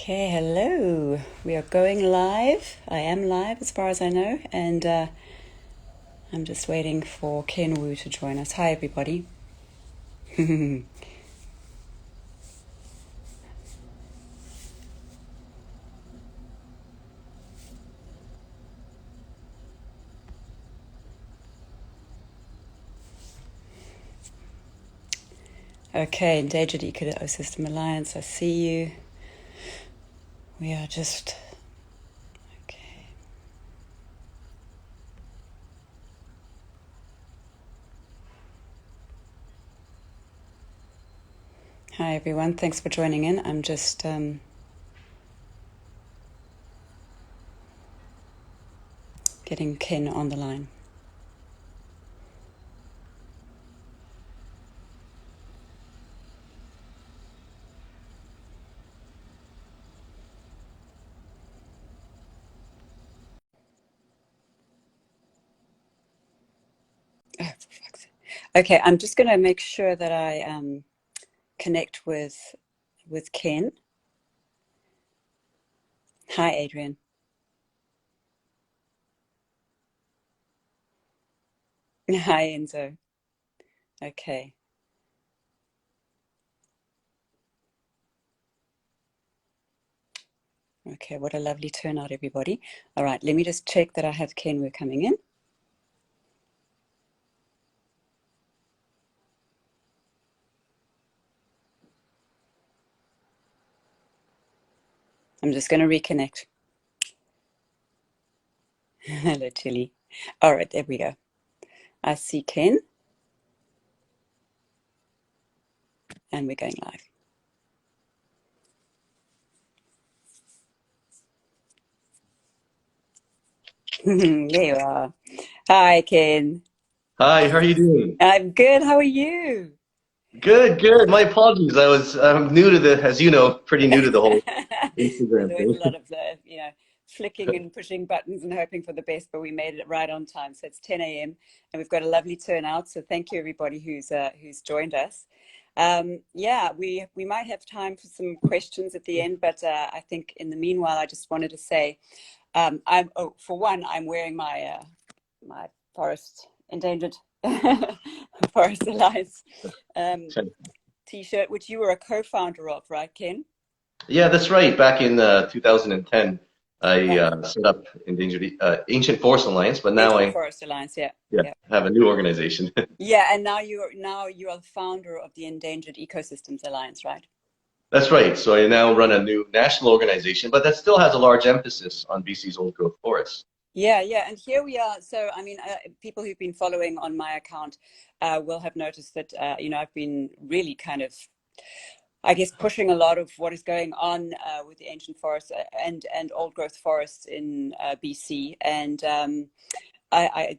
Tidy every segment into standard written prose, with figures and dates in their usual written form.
Okay, hello. We are going live. I am live as far as I know, and I'm just waiting for Ken Wu to join us. Hi, everybody. Okay, Endangered Ecosystem Alliance, I see you. We are just. Okay. Hi, everyone. Thanks for joining in. I'm just. Getting Ken on the line. Oh, for fuck's sake. Okay, I'm just going to make sure that I connect with Ken. Hi, Adrian. Hi, Enzo. Okay. Okay, what a lovely turnout, everybody. All right, let me just check that I have Ken Wu coming in. I'm just going to reconnect. Hello, Tilly. All right, there we go. I see Ken, and we're going live. There you are. Hi, Ken. Hi, how are you doing? I'm good. How are you? Good, good. My apologies. I'm new to the, as you know, pretty new to the whole There's Instagram always a thing. lot of flicking and pushing buttons and hoping for the best, but we made it right on time. So it's 10 a.m. and we've got a lovely turnout. So thank you everybody who's joined us. Yeah, we might have time for some questions at the end, but I think in the meanwhile, I just wanted to say, for one, I'm wearing my forest endangered forest alliance t-shirt, which you were a co-founder of, right, Ken? Yeah, that's right. Back in 2010, I Yeah. set up Endangered Ancient Forest Alliance, but now Ancient I Forest Alliance, yeah. yeah Yeah. have a new organization. Yeah, and now you are the founder of the Endangered Ecosystems Alliance, right? That's right. So I now run a new national organization, but that still has a large emphasis on BC's old growth forests. Yeah, yeah, and here we are. So, I mean, people who've been following on my account will have noticed that I've been really kind of, I guess, pushing a lot of what is going on with the ancient forests and old growth forests in BC, and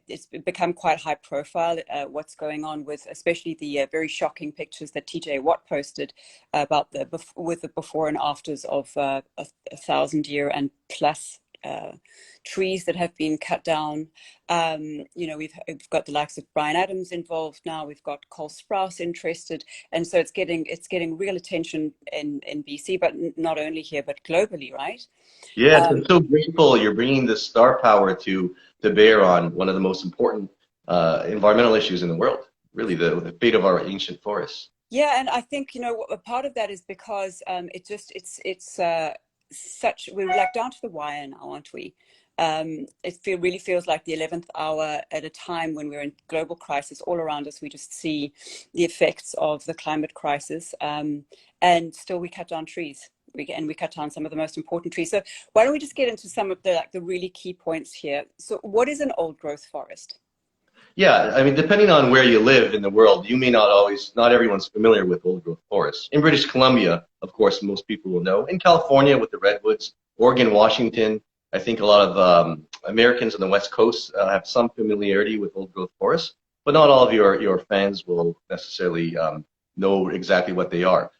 it's become quite high profile what's going on with especially the very shocking pictures that TJ Watt posted about with the before and afters of a 1,000 year and plus trees that have been cut down. We've got the likes of Brian Adams involved now. We've got Cole Sprouse interested, and so it's getting real attention in BC, but not only here but globally, right? Yes, I'm Um, so grateful you're bringing this star power to bear on one of the most important environmental issues in the world. Really, the fate of our ancient forests. Yeah, and I think a part of that is because it's such we're like down to the wire now, aren't we? Really feels like the 11th hour at a time when we're in global crisis all around us. We just see the effects of the climate crisis, and still we cut down trees. We cut down some of the most important trees. So why don't we just get into some of the really key points here? So what is an old growth forest? Yeah, I mean, depending on where you live in the world, you may not always, not everyone's familiar with old growth forests. In British Columbia, of course, most people will know. In California with the redwoods, Oregon, Washington, I think a lot of Americans on the West Coast have some familiarity with old growth forests, but not all of your fans will necessarily know exactly what they are.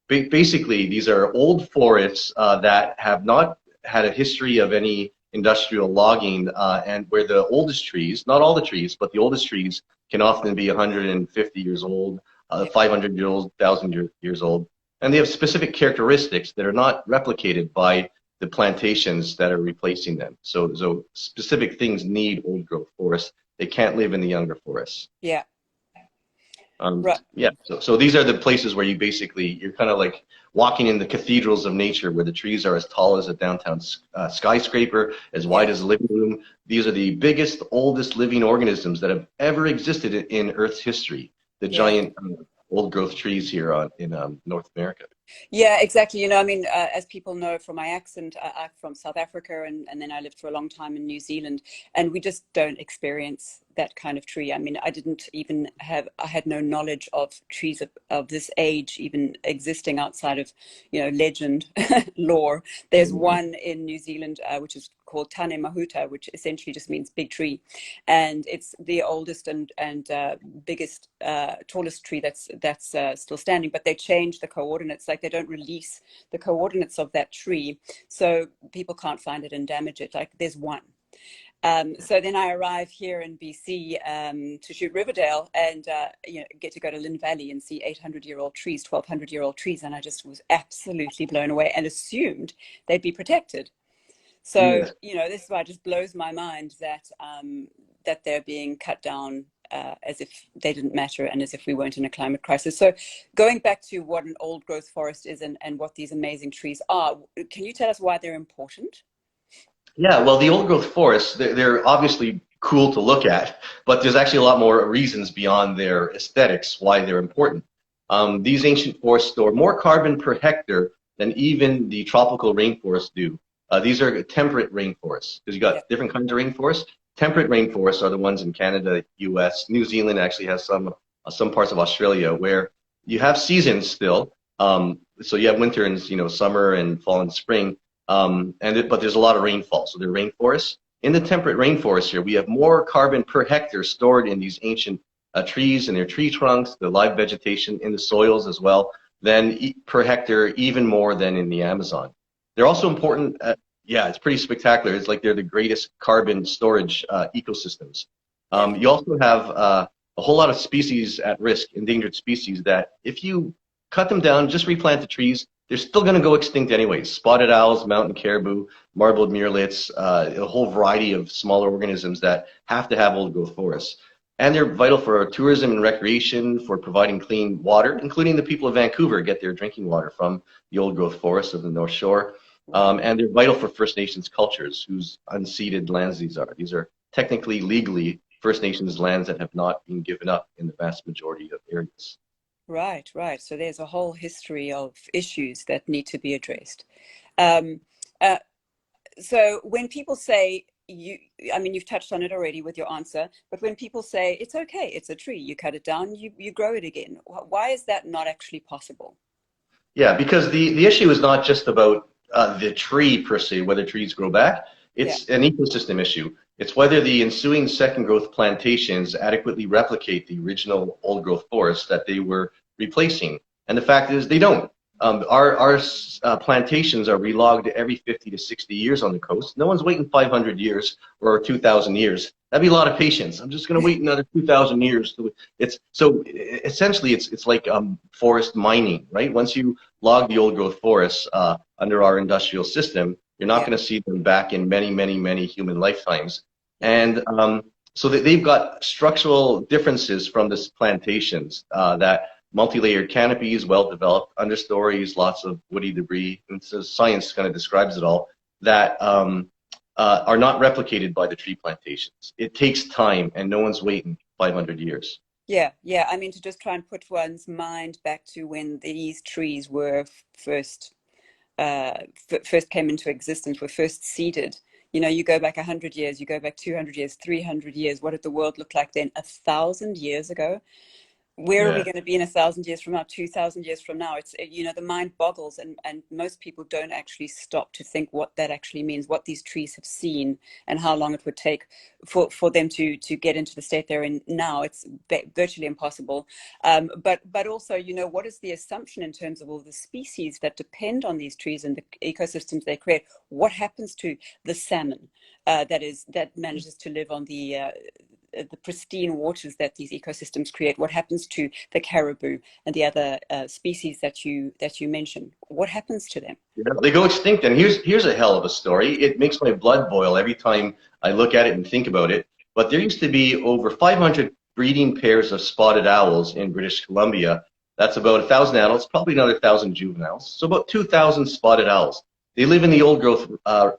Basically, these are old forests that have not had a history of any industrial logging, and where the oldest trees, not all the trees, but the oldest trees can often be 150 years old, 500 years old, 1,000 years old. and they have specific characteristics that are not replicated by the plantations that are replacing them. So specific things need old growth forests. They can't live in the younger forests. Yeah. Right. Yeah, so these are the places where you're kind of like walking in the cathedrals of nature, where the trees are as tall as a downtown skyscraper, as wide as a living room. These are the biggest, oldest living organisms that have ever existed in Earth's history. The giant old growth trees here in North America. Yeah, exactly. You know, I mean, as people know from my accent, I'm from South Africa, and then I lived for a long time in New Zealand, and we just don't experience that kind of tree. I mean, I had no knowledge of trees of this age even existing outside of, legend, lore. There's one in New Zealand, which is called Tane Mahuta, which essentially just means big tree. And it's the oldest and biggest, tallest tree that's still standing, but they change the coordinates. Like, they don't release the coordinates of that tree, so people can't find it and damage it. Like, there's one. So then I arrive here in BC to shoot Riverdale, and get to go to Lynn Valley and see 800-year-old trees, 1,200-year-old trees, and I just was absolutely blown away and assumed they'd be protected. So this is why it just blows my mind that they're being cut down as if they didn't matter and as if we weren't in a climate crisis. So going back to what an old growth forest is and what these amazing trees are, can you tell us why they're important? Yeah, well, the old growth forests, they're obviously cool to look at, but there's actually a lot more reasons beyond their aesthetics why they're important. These ancient forests store more carbon per hectare than even the tropical rainforests do. These are temperate rainforests, because you got different kinds of rainforests. Temperate rainforests are the ones in Canada, US, New Zealand actually has some parts of Australia where you have seasons still. So you have winter and summer and fall and spring. But there's a lot of rainfall, so they're rainforests. In the temperate rainforest here, we have more carbon per hectare stored in these ancient trees and their tree trunks, the live vegetation in the soils as well, than per hectare, even more than in the Amazon. They're also important. It's pretty spectacular. It's like they're the greatest carbon storage ecosystems. You also have a whole lot of species at risk, endangered species, that if you cut them down, just replant the trees, they're still going to go extinct anyways. Spotted owls, mountain caribou, marbled murrelets, a whole variety of smaller organisms that have to have old growth forests. And they're vital for tourism and recreation, for providing clean water, including the people of Vancouver get their drinking water from the old growth forests of the North Shore. And they're vital for First Nations cultures whose unceded lands these are. These are technically, legally, First Nations lands that have not been given up in the vast majority of areas. Right. So there's a whole history of issues that need to be addressed. So when people say, you've touched on it already with your answer, but when people say, it's okay, it's a tree, you cut it down, you grow it again, why is that not actually possible? Yeah, because the issue is not just about the tree per se, whether trees grow back. It's an ecosystem issue. It's whether the ensuing second growth plantations adequately replicate the original old growth forests that they were replacing. And the fact is they don't. Our plantations are relogged every 50 to 60 years on the coast. No one's waiting 500 years or 2,000 years. That'd be a lot of patience. I'm just going to wait another 2,000 years. Essentially it's like forest mining, right? Once you log the old growth forests under our industrial system, you're not going to see them back in many, many, many human lifetimes. And so they've got structural differences from the plantations that multi-layered canopies, well-developed understories, lots of woody debris, and so science kind of describes it all, that are not replicated by the tree plantations. It takes time, and no one's waiting 500 years. Yeah. I mean, to just try and put one's mind back to when these trees were first came into existence, were first seeded. You go back 100 years, you go back 200 years, 300 years. What did the world look like then? 1,000 years ago? Where are we going to be in 1,000 years from now, 2,000 years from now? It's, the mind boggles, and most people don't actually stop to think what that actually means, what these trees have seen, and how long it would take for them to get into the state they're in now. It's virtually impossible. But also, what is the assumption in terms of all the species that depend on these trees and the ecosystems they create? What happens to the salmon that manages to live on the the pristine waters that these ecosystems create? What happens to the caribou and the other species that you mentioned? What happens to them? Yeah, they go extinct, and here's a hell of a story. It makes my blood boil every time I look at it and think about it. But there used to be over 500 breeding pairs of spotted owls in British Columbia. That's about 1,000 adults, probably another 1,000 juveniles. So about 2,000 spotted owls. They live in the old-growth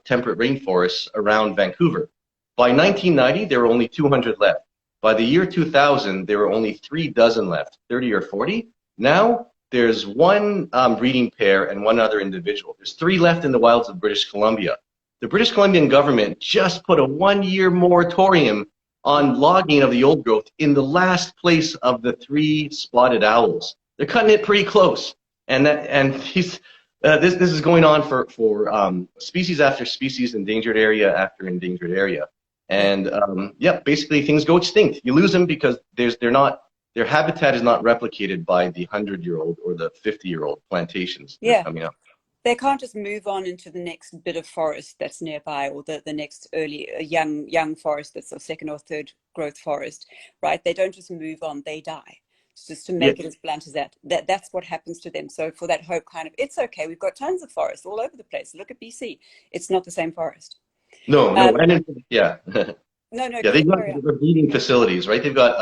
temperate rainforests around Vancouver. By 1990, there were only 200 left. By the year 2000, there were only 3 dozen left, 30 or 40. Now, there's one breeding pair and one other individual. There's 3 left in the wilds of British Columbia. The British Columbian government just put a 1-year moratorium on logging of the old growth in the last place of the 3 spotted owls. They're cutting it pretty close, and this is going on for species after species, endangered area after endangered area, and yeah, basically things go extinct. You lose them because their habitat is not replicated by the 100-year-old or the 50-year-old plantations that are coming up. They can't just move on into the next bit of forest that's nearby, or the next early young forest that's a second or third growth forest, right? They don't just move on; they die. Just to make it as blunt as that's what happens to them. So for that hope, kind of, it's okay. We've got tons of forest all over the place. Look at BC; it's not the same forest. No, yeah. No, yeah, they've got breeding facilities, right? They've got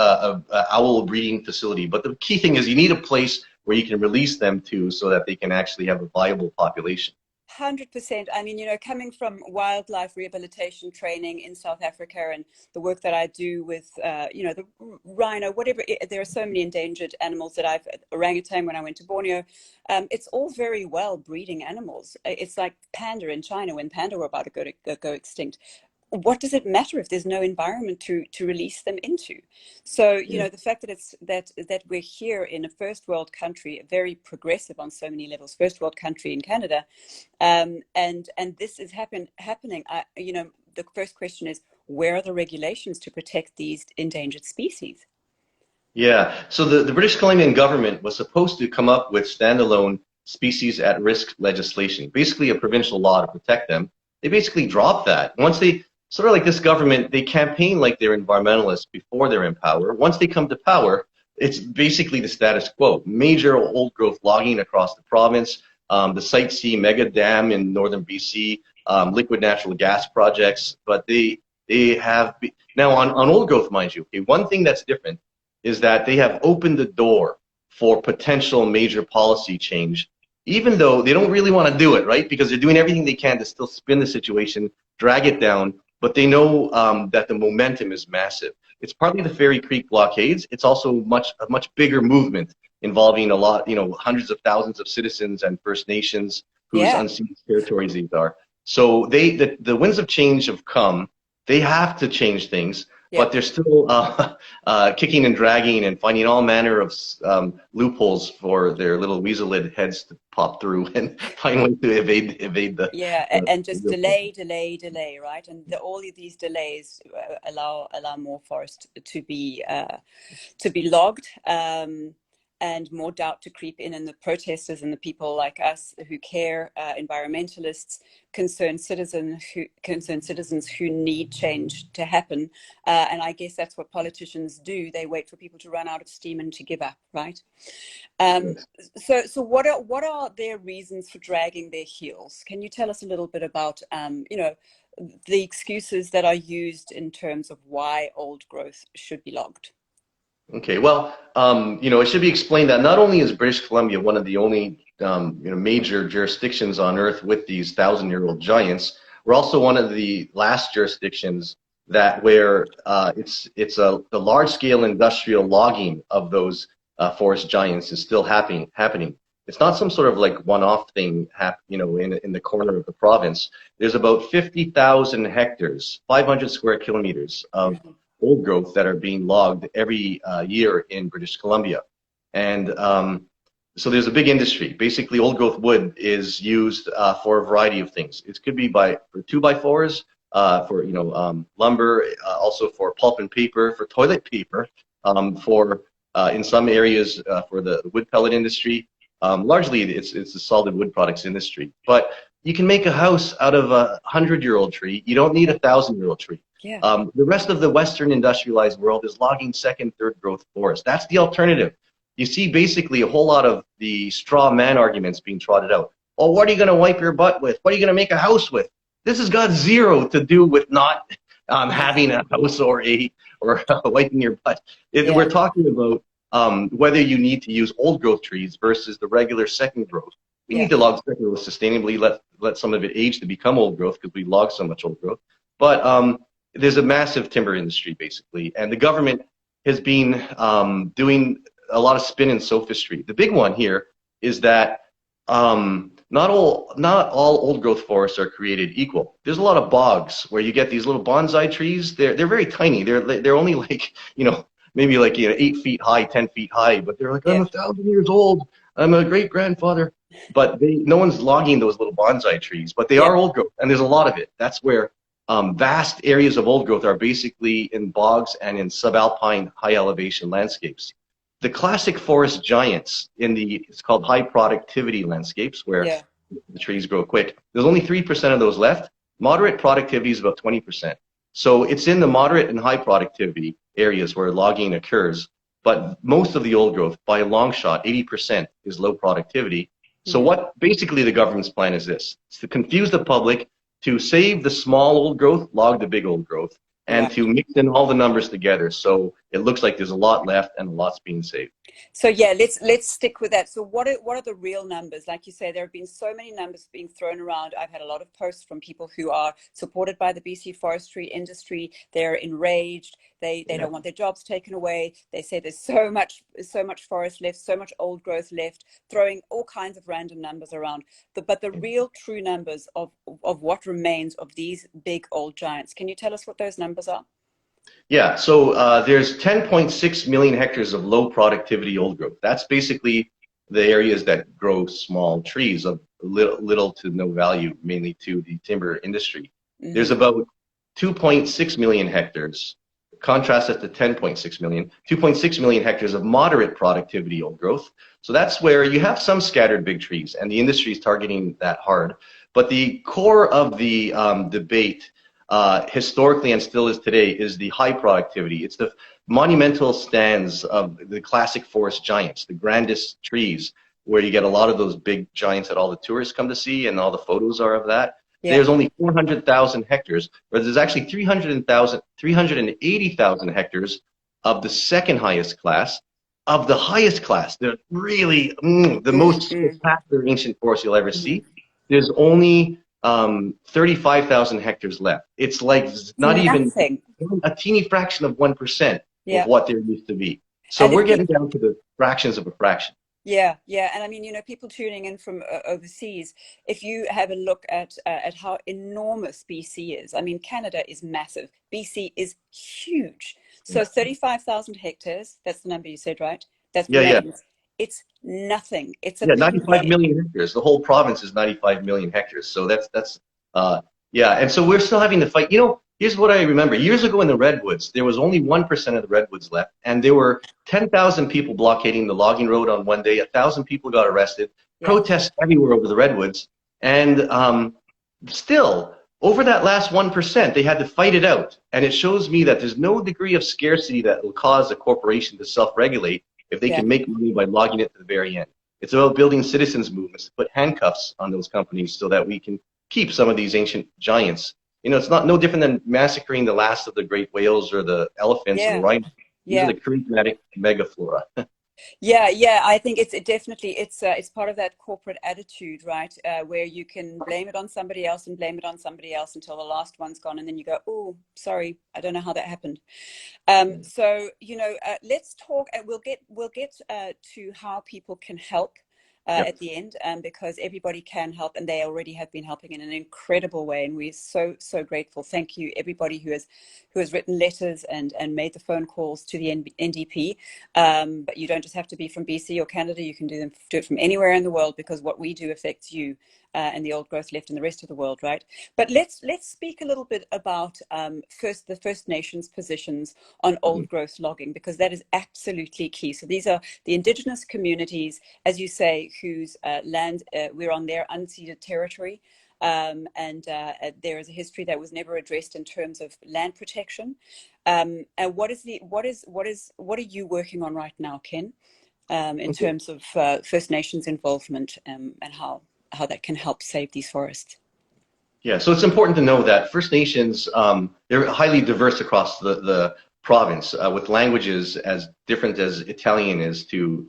a owl breeding facility, but the key thing is you need a place where you can release them to so that they can actually have a viable population. 100%. I mean, coming from wildlife rehabilitation training in South Africa and the work that I do with, the rhino, whatever, there are so many endangered animals that orangutan when I went to Borneo, it's all very well breeding animals. It's like panda in China when panda were about to go extinct. What does it matter if there's no environment to release them into? So, the fact that we're here in a first world country, very progressive on so many levels, first world country in Canada, and this is happening. The first question is, where are the regulations to protect these endangered species? Yeah, so the British Columbian government was supposed to come up with standalone species at risk legislation, basically a provincial law to protect them. They basically dropped that. Once they sort of like this government, they campaign like they're environmentalists before they're in power. Once they come to power, it's basically the status quo. Major old growth logging across the province, the Site C mega dam in northern BC, liquid natural gas projects. But they have, now on old growth, mind you, okay, one thing that's different is that they have opened the door for potential major policy change, even though they don't really want to do it, right? Because they're doing everything they can to still spin the situation, drag it down, but they know that the momentum is massive. It's partly the Fairy Creek blockades. It's also a much bigger movement involving a lot, hundreds of thousands of citizens and First Nations whose unceded territories these are. So the winds of change have come. They have to change things, but they're still kicking and dragging and finding all manner of loopholes for their little weasel-lid heads to pop through and find ways to evade the and just delay, right? And all of these delays allow more forest to be logged. And more doubt to creep in, and the protesters and the people like us who care, environmentalists, concerned citizens who need change to happen. And I guess that's what politicians do. They wait for people to run out of steam and to give up, right? So what are their reasons for dragging their heels? Can you tell us a little bit about, the excuses that are used in terms of why old growth should be logged? Okay, well, it should be explained that not only is British Columbia one of the only major jurisdictions on Earth with these 1,000-year-old giants, we're also one of the last jurisdictions where the large-scale industrial logging of those forest giants is still happening. It's not some sort of like one-off thing, in the corner of the province. There's about 50,000 hectares, 500 square kilometers of old growth that are being logged every year in British Columbia. And so there's a big industry. Basically, old growth wood is used for a variety of things. It could be for 2x4s, for lumber, also for pulp and paper, for toilet paper, for in some areas for the wood pellet industry. Largely, it's the solid wood products industry. But you can make a house out of a 100-year-old tree. You don't need a 1,000-year-old tree. Yeah. The rest of the Western industrialized world is logging second, third growth forest. That's the alternative. You see basically a whole lot of the straw man arguments being trotted out. Oh, what are you going to wipe your butt with? What are you going to make a house with? This has got zero to do with not having a house or wiping your butt. Yeah. We're talking about whether you need to use old growth trees versus the regular second growth. We Yeah. need to log second growth sustainably, let some of it age to become old growth because we log so much old growth. But there's a massive timber industry basically, and the government has been doing a lot of spin and sophistry. The big one here is that not all old growth forests are created equal. There's a lot of bogs where you get these little bonsai trees. They're very tiny. They're only like maybe like 8 feet high, 10 feet high, but they're like, I'm 1,000 years old. I'm a great grandfather. But no one's logging those little bonsai trees, but they are old growth, and there's a lot of it. That's where vast areas of old growth are basically in bogs and in subalpine high elevation landscapes. The classic forest giants it's called high productivity landscapes where the trees grow quick. There's only 3% of those left. Moderate productivity is about 20%. So it's in the moderate and high productivity areas where logging occurs. But most of the old growth, by a long shot, 80% is low productivity. So what basically the government's plan is this: it's to confuse the public, to save the small old growth, log the big old growth, and to mix in all the numbers together. So it looks like there's a lot left and a lot's being saved. So yeah, let's stick with that. So what are the real numbers? Like you say, there have been so many numbers being thrown around. I've had a lot of posts from people who are supported by the BC forestry industry. They're enraged. They don't want their jobs taken away. They say there's so much forest left, so much old growth left, throwing all kinds of random numbers around. But the real true numbers of what remains of these big old giants. Can you tell us what those numbers are? Yeah, so there's 10.6 million hectares of low productivity old growth. That's basically the areas that grow small trees of little to no value, mainly to the timber industry. There's about 2.6 million hectares. Contrast that to 10.6 million, 2.6 million hectares of moderate productivity old growth. So that's where you have some scattered big trees, and the industry is targeting that hard. But the core of the debate historically and still is today is the high productivity. It's the monumental stands of the classic forest giants, the grandest trees, where you get a lot of those big giants that all the tourists come to see, and all the photos are of that. There's only 400,000 hectares, but there's actually 380,000 hectares of the second highest class. Of the highest class, the really the most spectacular ancient forest you'll ever see. There's only 35,000 hectares left. It's like not even a teeny fraction of 1% of what there used to be. So we're getting down to the fractions of a fraction. Yeah, yeah, and I mean, people tuning in from overseas, if you have a look at how enormous BC is, I mean, Canada is massive. BC is huge. So 35,000 hectares, that's the number you said, right? That's remains. It's nothing. It's a 95 million hectares. The whole province is 95 million hectares. So that's and so we're still having to fight. Here's what I remember. Years ago in the Redwoods, there was only 1% of the Redwoods left, and there were 10,000 people blockading the logging road on one day. 1,000 people got arrested. Protests everywhere over the Redwoods, and still, over that last 1%, they had to fight it out. And it shows me that there's no degree of scarcity that will cause a corporation to self-regulate if they can make money by logging it to the very end. It's about building citizens movements to put handcuffs on those companies so that we can keep some of these ancient giants. It's no different than massacring the last of the great whales or the elephants or the rhinos. These are the charismatic megaflora. Yeah. I think it's part of that corporate attitude, right? Where you can blame it on somebody else and blame it on somebody else until the last one's gone, and then you go, oh, sorry, I don't know how that happened. So let's talk, and we'll get to how people can help at the end, because everybody can help, and they already have been helping in an incredible way, and we're so grateful. Thank you, everybody who has written letters and made the phone calls to the NDP. But you don't just have to be from BC or Canada. You can do it from anywhere in the world, because what we do affects you and the old growth left in the rest of the world, right? But let's speak a little bit about the First Nations positions on old growth logging, because that is absolutely key. So these are the Indigenous communities, as you say, whose land we're on their unceded territory. and there is a history that was never addressed in terms of land protection. And what are you working on right now, Ken, in Okay. terms of First Nations involvement, and how that can help save these forests? Yeah, so it's important to know that First Nations, they're highly diverse across the province, with languages as different as Italian is to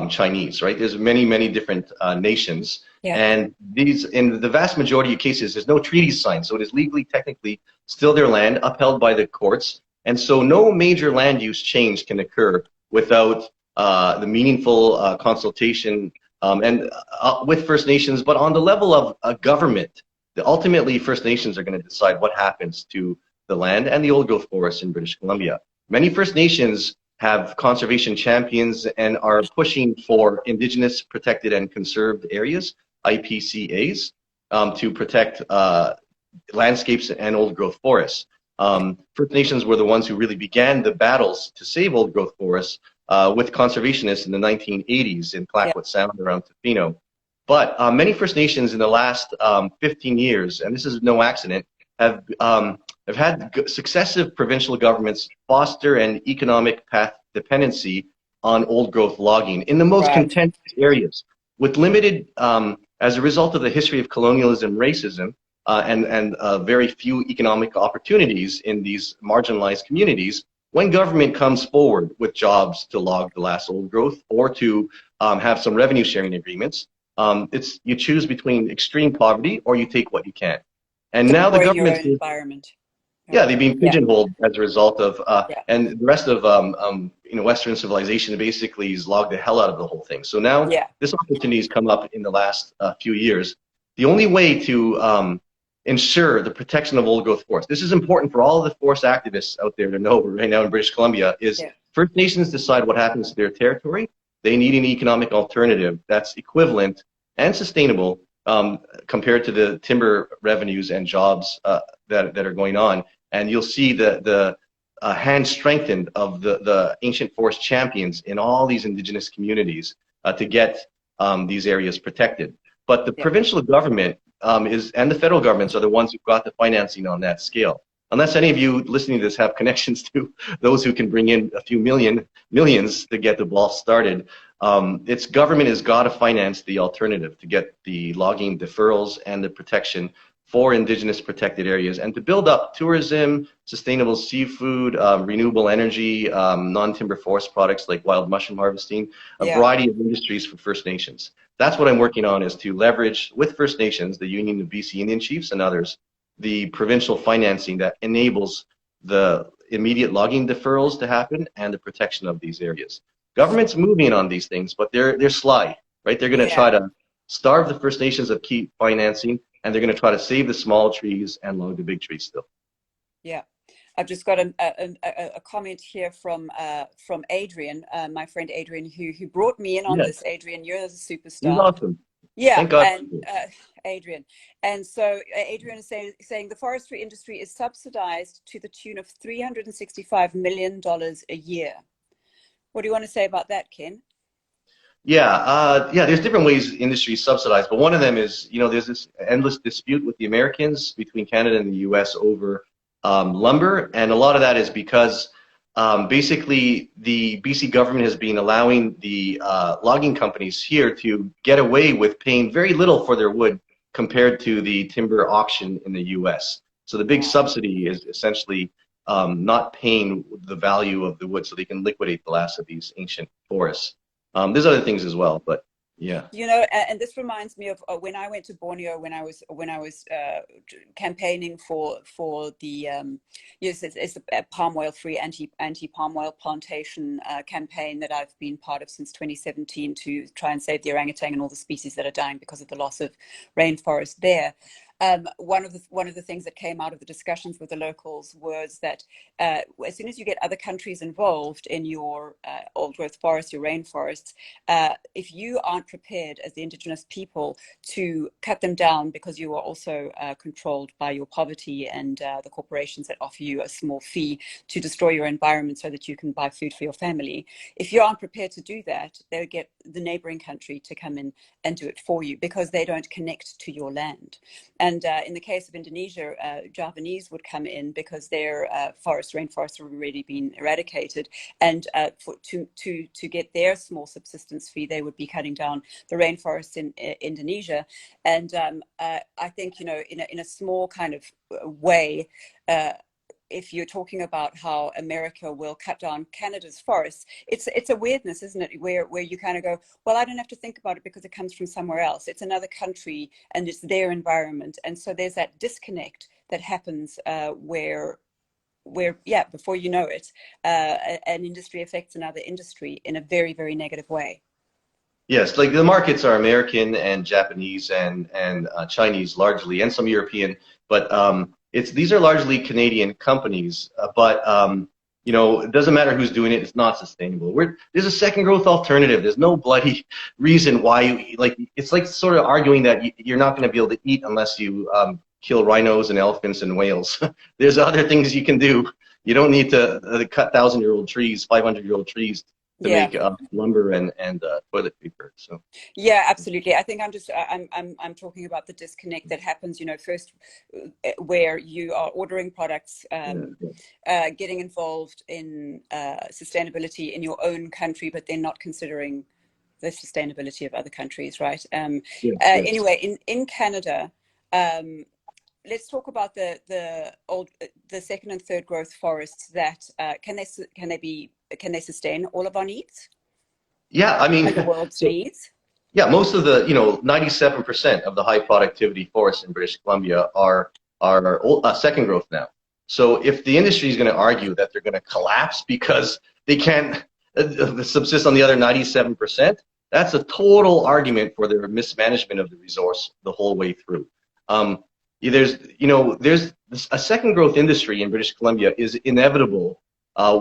Chinese, right? There's many different nations, Yeah. and these, in the vast majority of cases, there's no treaties signed, so it is legally, technically, still their land, upheld by the courts, and so no major land use change can occur without the meaningful consultation and with First Nations, but on the level of a government. Ultimately, First Nations are going to decide what happens to the land and the old growth forests in British Columbia. Many First Nations have conservation champions and are pushing for Indigenous protected and conserved areas, IPCAs, to protect landscapes and old growth forests. First Nations were the ones who really began the battles to save old growth forests with conservationists in the 1980s in Clayoquot Sound around Tofino. But many First Nations in the last 15 years, and this is no accident, have had successive provincial governments foster an economic path dependency on old growth logging in the most contentious areas, with limited, as a result of the history of colonialism, racism, and very few economic opportunities in these marginalized communities. When government comes forward with jobs to log the last old growth or to have some revenue sharing agreements, it's you choose between extreme poverty or you take what you can. And now the government's your own environment. yeah, they've been pigeonholed as a result of and the rest of Western civilization basically has logged the hell out of the whole thing. So now this opportunity has come up in the last few years. The only way to ensure the protection of old growth forests, this is important for all of the forest activists out there to know right now in British Columbia, is First Nations decide what happens to their territory. They need an economic alternative that's equivalent and sustainable compared to the timber revenues and jobs that are going on. And you'll see the hand strengthened of the ancient forest champions in all these Indigenous communities to get these areas protected. But the provincial government and the federal governments are the ones who've got the financing on that scale. Unless any of you listening to this have connections to those who can bring in a few millions to get the ball started, its government has got to finance the alternative to get the logging deferrals and the protection for Indigenous protected areas and to build up tourism, sustainable seafood, renewable energy, non-timber forest products like wild mushroom harvesting, a variety of industries for First Nations. That's what I'm working on, is to leverage with First Nations, the Union of BC Indian Chiefs and others, the provincial financing that enables the immediate logging deferrals to happen and the protection of these areas. Government's moving on these things, but they're sly, right? They're going to try to starve the First Nations of key financing, and they're going to try to save the small trees and log the big trees still. Yeah. I've just got a comment here from Adrian, my friend Adrian, who brought me in on this. Adrian, you're a superstar. He's awesome. Yeah, thank God. And Adrian. And so Adrian is saying the forestry industry is subsidized to the tune of $365 million a year. What do you want to say about that, Ken? Yeah, there's different ways the industry is subsidized, but one of them is, there's this endless dispute with the Americans between Canada and the US over lumber, and a lot of that is because basically the BC government has been allowing the logging companies here to get away with paying very little for their wood compared to the timber auction in the US. So the big subsidy is essentially not paying the value of the wood so they can liquidate the last of these ancient forests. There's other things as well, but yeah. And this reminds me of when I went to Borneo when I was campaigning for the it's a palm oil free anti palm oil plantation campaign that I've been part of since 2017 to try and save the orangutan and all the species that are dying because of the loss of rainforest there. one of the things that came out of the discussions with the locals was that as soon as you get other countries involved in your old growth forests, your rainforests, if you aren't prepared as the indigenous people to cut them down, because you are also controlled by your poverty and the corporations that offer you a small fee to destroy your environment so that you can buy food for your family, if you aren't prepared to do that, they'll get the neighboring country to come in and do it for you because they don't connect to your land. And in the case of Indonesia, Javanese would come in because their rainforests have already been eradicated. And to get their small subsistence fee, they would be cutting down the rainforests in Indonesia. And I think, you know, in a small kind of way, if you're talking about how America will cut down Canada's forests, it's a weirdness, isn't it? Where you kind of go, well, I don't have to think about it because it comes from somewhere else. It's another country and it's their environment. And so there's that disconnect that happens where yeah, before you know it, an industry affects another industry in a very, very negative way. Yes, like the markets are American and Japanese and Chinese largely, and some European, but these are largely Canadian companies. You know, it doesn't matter who's doing it; it's not sustainable. There's a second growth alternative. There's no bloody reason why it's like sort of arguing that you're not going to be able to eat unless you kill rhinos and elephants and whales. There's other things you can do. You don't need to cut 1,000-year-old trees, 500-year-old trees to make lumber and toilet paper. So yeah, absolutely. I think I'm talking about the disconnect that happens, you know, first where you are ordering products, getting involved in sustainability in your own country, but then not considering the sustainability of other countries, right? Anyway, in Canada, let's talk about the second and third growth forests that can they sustain all of our needs? Yeah, I mean, the world's needs. Yeah, most of the 97% of the high productivity forests in British Columbia are second growth now. So if the industry is going to argue that they're going to collapse because they can't subsist on the other 97%, that's a total argument for their mismanagement of the resource the whole way through. There's a second growth industry in British Columbia is inevitable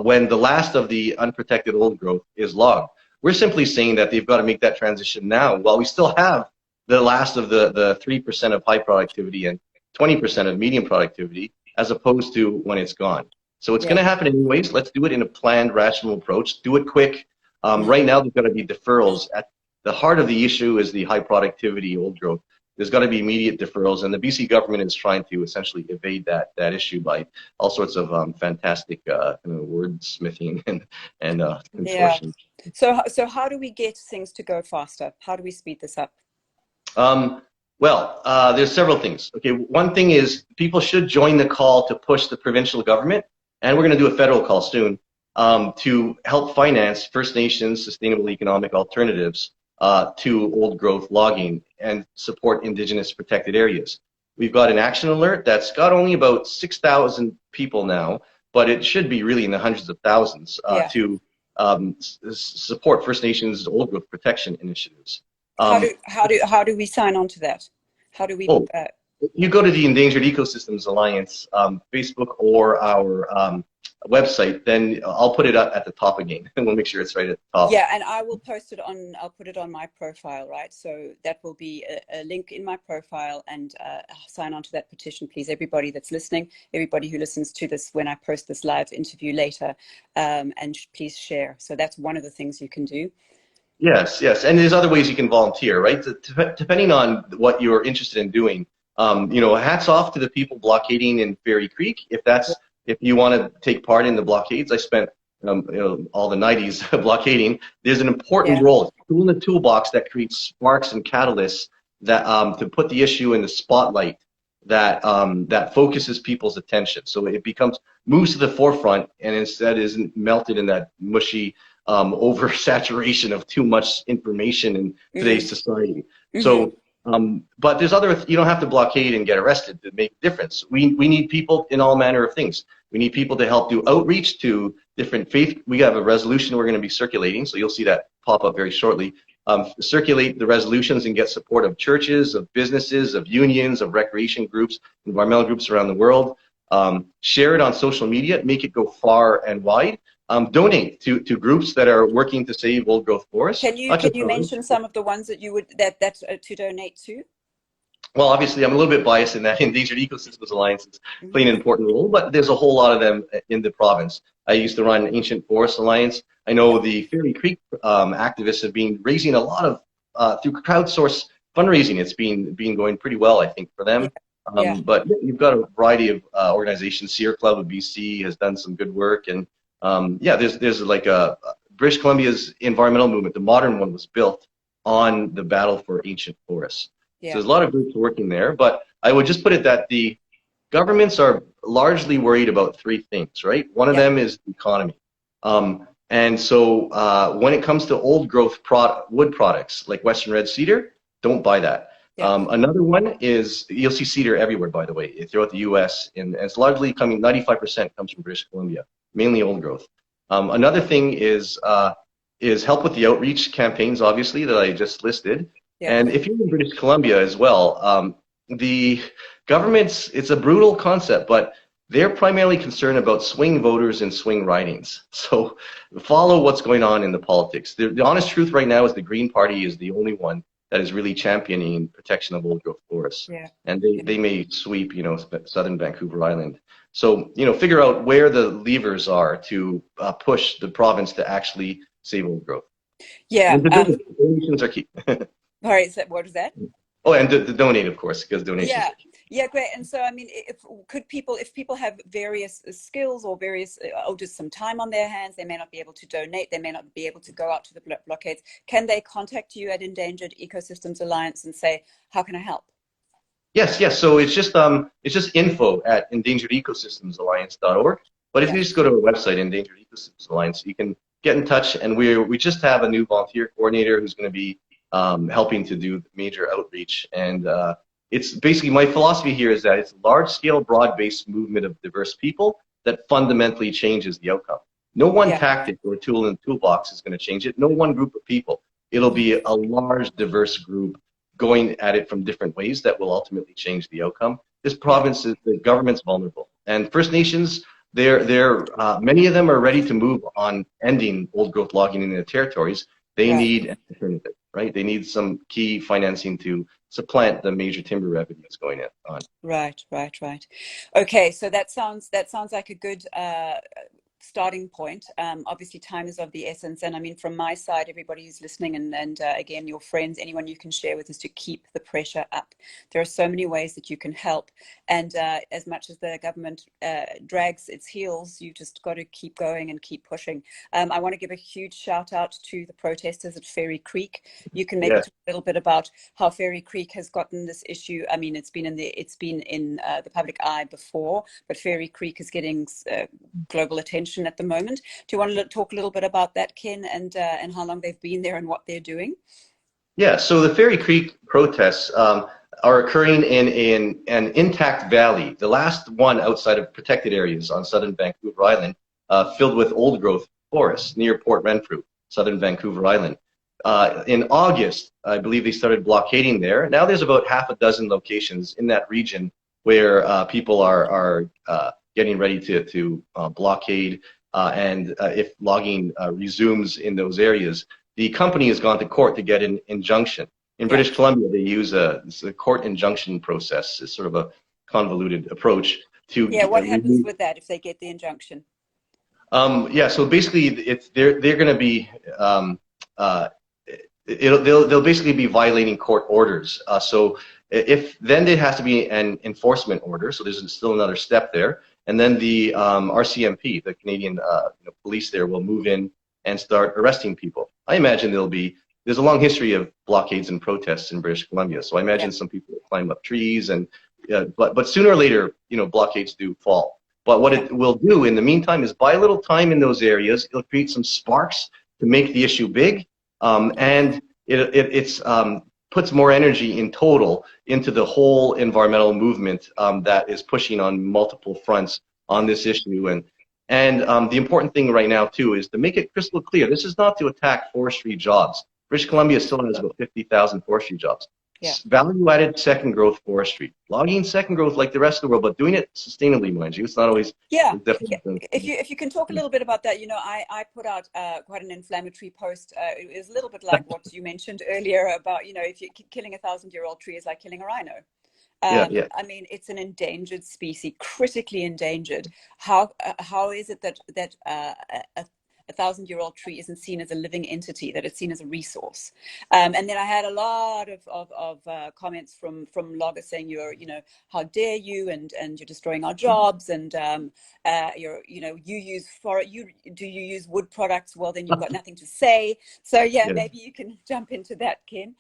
when the last of the unprotected old growth is logged. We're simply saying that they've got to make that transition now while we still have the last of the 3% of high productivity and 20% of medium productivity, as opposed to when it's gone. So it's going to happen anyways. Let's do it in a planned, rational approach. Do it quick. Right now, there's got to be deferrals. At the heart of the issue is the high productivity old growth. There's got to be immediate deferrals, and the BC government is trying to essentially evade that issue by all sorts of fantastic wordsmithing and contortion. Yeah. So how do we get things to go faster? How do we speed this up? There's several things. Okay, one thing is people should join the call to push the provincial government, and we're going to do a federal call soon, to help finance First Nations sustainable economic alternatives to old growth logging and support Indigenous protected areas. We've got an action alert that's got only about 6,000 people now, but it should be really in the hundreds of thousands to support First Nations old growth protection initiatives. How do we sign on to that? How do we? You go to the Endangered Ecosystems Alliance Facebook or our website, then I'll put it up at the top again, and we'll make sure it's right at the top. Yeah, and I will post it on. I'll put it on my profile, right? So that will be a link in my profile, and sign on to that petition, please. Everybody that's listening, everybody who listens to this when I post this live interview later, and please share. So that's one of the things you can do. Yes, and there's other ways you can volunteer, right? Depending on what you're interested in doing. Hats off to the people blockading in Fairy Creek. If you want to take part in the blockades, I spent all the 90s blockading. There's an important role, tool in the toolbox that creates sparks and catalysts that to put the issue in the spotlight that focuses people's attention. So it moves to the forefront, and instead isn't melted in that mushy oversaturation of too much information in today's society. So. But there's you don't have to blockade and get arrested to make a difference. We need people in all manner of things. We need people to help do outreach to different faith. We have a resolution we're going to be circulating, so you'll see that pop up very shortly, circulate the resolutions and get support of churches, of businesses, of unions, of recreation groups, environmental groups around the world. Share it on social media, make it go far and wide. Donate to groups that are working to save old growth forests. Can you mention some of the ones that you would to donate to? Well, obviously, I'm a little bit biased in that Endangered Ecosystems Alliance is playing an important role, but there's a whole lot of them in the province. I used to run Ancient Forest Alliance. I know the Fairy Creek activists have been raising a lot of through crowdsource fundraising. It's been going pretty well, I think, for them. But you've got a variety of organizations. Sierra Club of BC has done some good work, and there's like British Columbia's environmental movement. The modern one was built on the battle for ancient forests. So there's a lot of groups working there, but I would just put it that the governments are largely worried about three things, right? One of them is the economy. And so when it comes to old growth wood products like Western red cedar, don't buy that. Another one is, you'll see cedar everywhere, by the way, throughout the US, and it's largely coming, 95% comes from British Columbia, mainly old growth. Another thing is help with the outreach campaigns, obviously, that I just listed. And if you're in British Columbia as well, the government's, it's a brutal concept, but they're primarily concerned about swing voters and swing ridings. So follow what's going on in the politics. The honest truth right now is the Green Party is the only one that is really championing protection of old growth forests. And they may sweep, southern Vancouver Island. So, figure out where the levers are to push the province to actually save old growth. And the donations are key. Sorry, what is that? Oh, and to donate, of course, because donations. Yeah, great. And so, I mean, if people have various skills or just some time on their hands, they may not be able to donate, they may not be able to go out to the blockades. Can they contact you at Endangered Ecosystems Alliance and say, how can I help? Yes. So it's just info@endangeredecosystemsalliance.org. But if you just go to our website, Endangered Ecosystems Alliance, you can get in touch. And we just have a new volunteer coordinator who's going to be helping to do major outreach. And it's basically, my philosophy here is that it's a large-scale, broad-based movement of diverse people that fundamentally changes the outcome. No one tactic or tool in the toolbox is going to change it. No one group of people. It'll be a large, diverse group going at it from different ways that will ultimately change the outcome. This province, the government's vulnerable. And First Nations, many of them are ready to move on ending old growth logging in their territories. They need an alternative, right? They need some key financing to supplant the major timber revenues going on. Right. Okay, so that sounds like a good starting point. Obviously, time is of the essence, and I mean, from my side, everybody who's listening, and again, your friends, anyone you can share with, is to keep the pressure up. There are so many ways that you can help, and as much as the government drags its heels, you just got to keep going and keep pushing. I want to give a huge shout out to the protesters at Fairy Creek. You can maybe talk a little bit about how Fairy Creek has gotten this issue. I mean, it's been in the public eye before, but Fairy Creek is getting global attention at the moment. Do you want to talk a little bit about that, Ken, and how long they've been there and what they're doing? Yeah, so the Fairy Creek protests are occurring in an intact valley, the last one outside of protected areas on southern Vancouver Island, filled with old growth forests near Port Renfrew, southern Vancouver Island. In August, I believe they started blockading there. Now there's about half a dozen locations in that region where people are getting ready to blockade, and if logging resumes in those areas, the company has gone to court to get an injunction. In British Columbia, they use a court injunction process. It's sort of a convoluted approach to. Yeah, what happens with that if they get the injunction? So basically, they're going to be they'll basically be violating court orders. So then there has to be an enforcement order. So there's still another step there. And then the RCMP, the Canadian police there, will move in and start arresting people. I imagine there's a long history of blockades and protests in British Columbia. So I imagine some people will climb up trees, and but sooner or later, blockades do fall. But what it will do in the meantime is buy a little time in those areas. It'll create some sparks to make the issue big, and it's puts more energy in total into the whole environmental movement that is pushing on multiple fronts on this issue. And the important thing right now, too, is to make it crystal clear. This is not to attack forestry jobs. British Columbia still has about 50,000 forestry jobs. Yeah. Value-added second growth forestry. Logging second growth like the rest of the world, but doing it sustainably, mind you. It's not always Yeah. definitely. If you can talk a little bit about that, you know, I put out quite an inflammatory post. It was a little bit like what you mentioned earlier about, you know, if you're killing 1,000-year-old tree is like killing a rhino. Yeah. I mean, it's an endangered species, critically endangered. How is it that a 1,000-year-old tree isn't seen as a living entity, that it's seen as a resource? And then I had a lot of comments from loggers saying, you know, how dare you, and you're destroying our jobs, and you know, do you use wood products? Well, then you've got nothing to say. So yeah, maybe you can jump into that, Ken.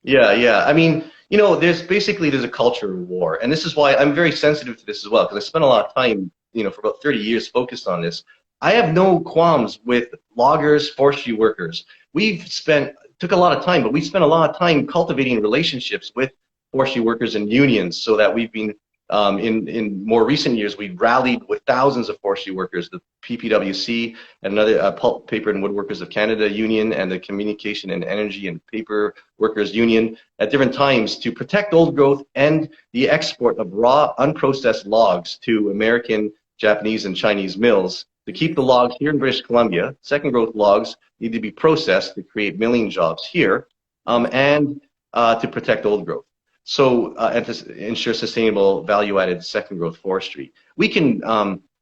Yeah. I mean, you know, there's a culture war, and this is why I'm very sensitive to this as well, because I spent a lot of time, you know, for about 30 years focused on this. I have no qualms with loggers, forestry workers. Took a lot of time, but we spent a lot of time cultivating relationships with forestry workers and unions, so that we've been in more recent years, we rallied with thousands of forestry workers, the PPWC and another Pulp, Paper and Woodworkers of Canada Union, and the Communication and Energy and Paper Workers Union at different times to protect old growth and the export of raw, unprocessed logs to American, Japanese, and Chinese mills to keep the logs here in British Columbia. Second growth logs need to be processed to create milling jobs here, and to protect old growth. So, and to ensure sustainable value-added second growth forestry. We can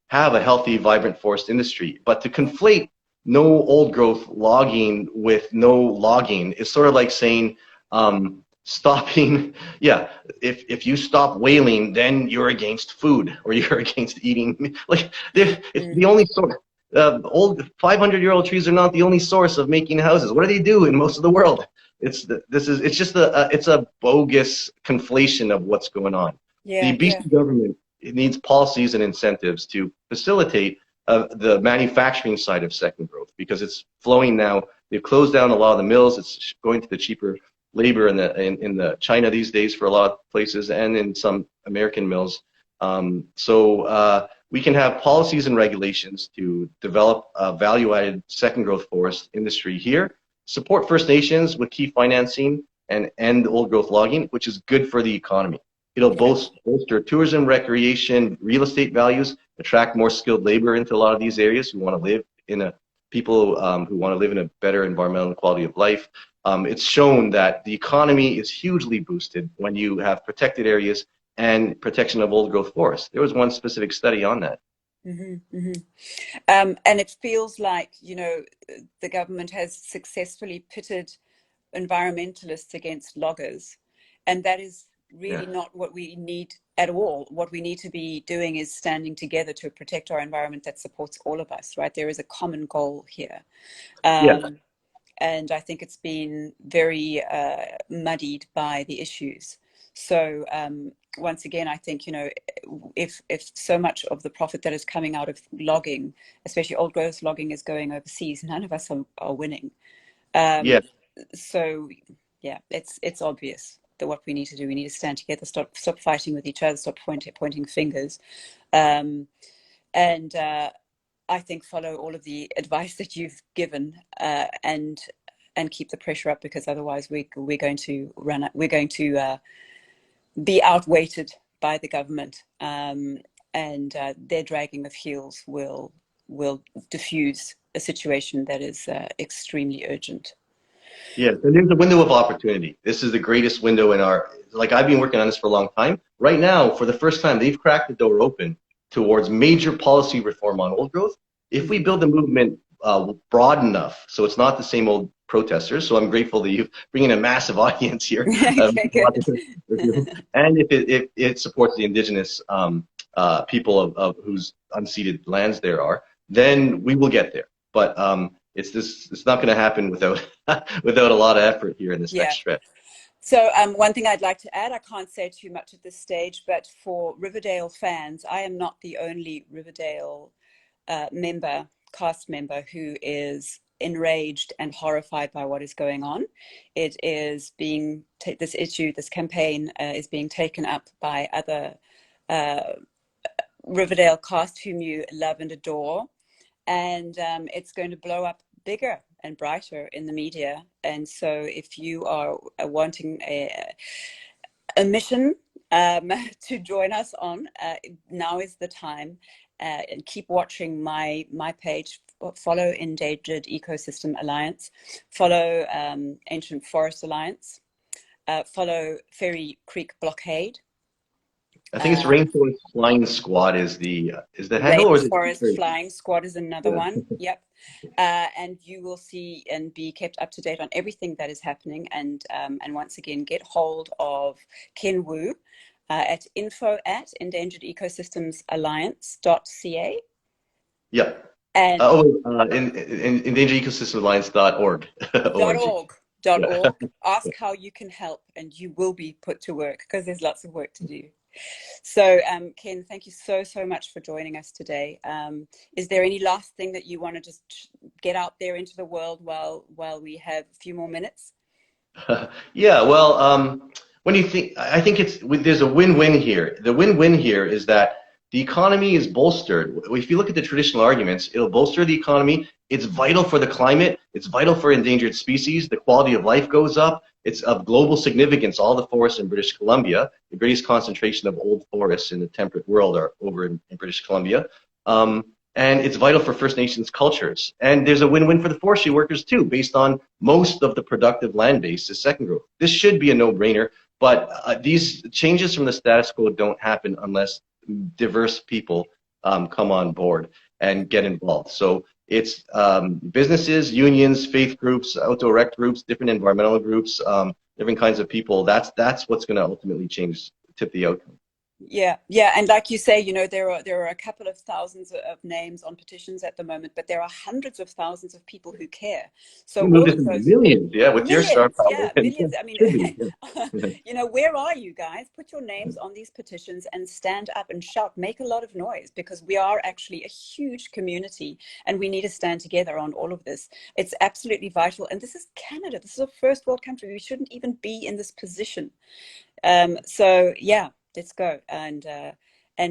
have a healthy, vibrant forest industry, but to conflate no old growth logging with no logging is sort of like saying stopping, if you stop whaling, then you're against food, or you're against eating. Like, it's the only sort of, old 500-year-old trees are not the only source of making houses. What do they do in most of the world? It's a bogus conflation of what's going on. The BC government, it needs policies and incentives to facilitate the manufacturing side of second growth, because it's flowing now. They've closed down a lot of the mills. It's going to the cheaper labor in the China these days for a lot of places, and in some American mills. So we can have policies and regulations to develop a value-added second growth forest industry here. Support First Nations with key financing, and end old growth logging, which is good for the economy. It'll bolster tourism, recreation, real estate values, attract more skilled labor into a lot of these areas who want to live in who want to live in a better environmental quality of life. It's shown that the economy is hugely boosted when you have protected areas and protection of old growth forests. There was one specific study on that. And it feels like, you know, the government has successfully pitted environmentalists against loggers, and that is really not what we need at all. What we need to be doing is standing together to protect our environment that supports all of us, right? There is a common goal here. And I think it's been very muddied by the issues. So once again, I think, you know, if so much of the profit that is coming out of logging, especially old growth logging, is going overseas, none of us are winning. So yeah, it's obvious that what we need to do, we need to stand together, stop fighting with each other, stop pointing fingers, and I think follow all of the advice that you've given, and keep the pressure up, because otherwise we're going to be outweighted by the government, and their dragging of heels will diffuse a situation that is extremely urgent. Yeah, and there's a window of opportunity. This is the greatest window in I've been working on this for a long time. Right now, for the first time, they've cracked the door open towards major policy reform on old growth. If we build the movement broad enough, so it's not the same old protesters. So I'm grateful that you bring in a massive audience here. Okay, and if it supports the indigenous people of whose unceded lands there are, then we will get there. But it's not going to happen without without a lot of effort here in this next stretch. So one thing I'd like to add, I can't say too much at this stage, but for Riverdale fans, I am not the only Riverdale cast member who is enraged and horrified by what is going on. It is being this campaign is being taken up by other Riverdale cast whom you love and adore, and it's going to blow up bigger and brighter in the media. And so if you are wanting a mission to join us on, now is the time. And keep watching my page. Follow Endangered Ecosystem Alliance. Follow Ancient Forest Alliance. Follow Ferry Creek Blockade. I think it's Rainforest Flying Squad is the handle, or is it Rainforest Flying Squad is another one. Yep. And you will see and be kept up to date on everything that is happening. And once again, get hold of Ken Wu at info@endangeredecosystemsalliance.ca. Yep. And endangeredecosystemsalliance.org. .org. Ask how you can help, and you will be put to work, because there's lots of work to do. So, Ken, thank you so much for joining us today. Is there any last thing that you want to just get out there into the world while we have a few more minutes? Yeah, well, when you think, I think there's a win-win here. The win-win here is that the economy is bolstered. If you look at the traditional arguments, it'll bolster the economy. It's vital for the climate. It's vital for endangered species. The quality of life goes up. It's of global significance. All the forests in British Columbia, the greatest concentration of old forests in the temperate world are over in British Columbia. And it's vital for First Nations cultures. And there's a win-win for the forestry workers too, based on most of the productive land base is second growth. This should be a no-brainer, but these changes from the status quo don't happen unless diverse people come on board and get involved. So it's businesses, unions, faith groups, outdoor rec groups, different environmental groups, different kinds of people. That's what's going to ultimately tip the outcome. Yeah, and like you say, you know, there are a couple of thousands of names on petitions at the moment, but there are hundreds of thousands of people who care. So all of those millions, yeah, with your star power. Yeah, millions. I mean, you know, where are you guys? Put your names on these petitions and stand up and shout, make a lot of noise, because we are actually a huge community and we need to stand together on all of this. It's absolutely vital. And this is Canada. This is a first world country. We shouldn't even be in this position. So yeah. Let's go. And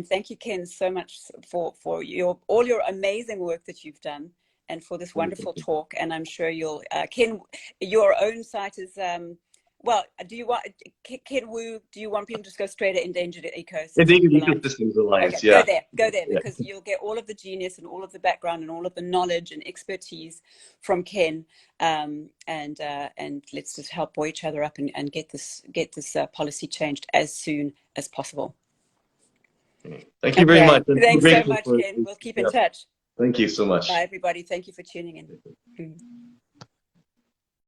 thank you, Ken, so much for all your amazing work that you've done, and for this wonderful talk. And I'm sure you'll, Ken, your own site is, well, Ken Wu, do you want people to just go straight at Endangered Ecosystems? Endangered Ecosystems Alliance, okay, yeah. Go there, because you'll get all of the genius and all of the background and all of the knowledge and expertise from Ken. And let's just help buoy each other up and get this policy changed as soon as possible. Thank you very much. Thanks so much, Ken. We'll keep in touch. Thank you so much. Bye, everybody. Thank you for tuning in.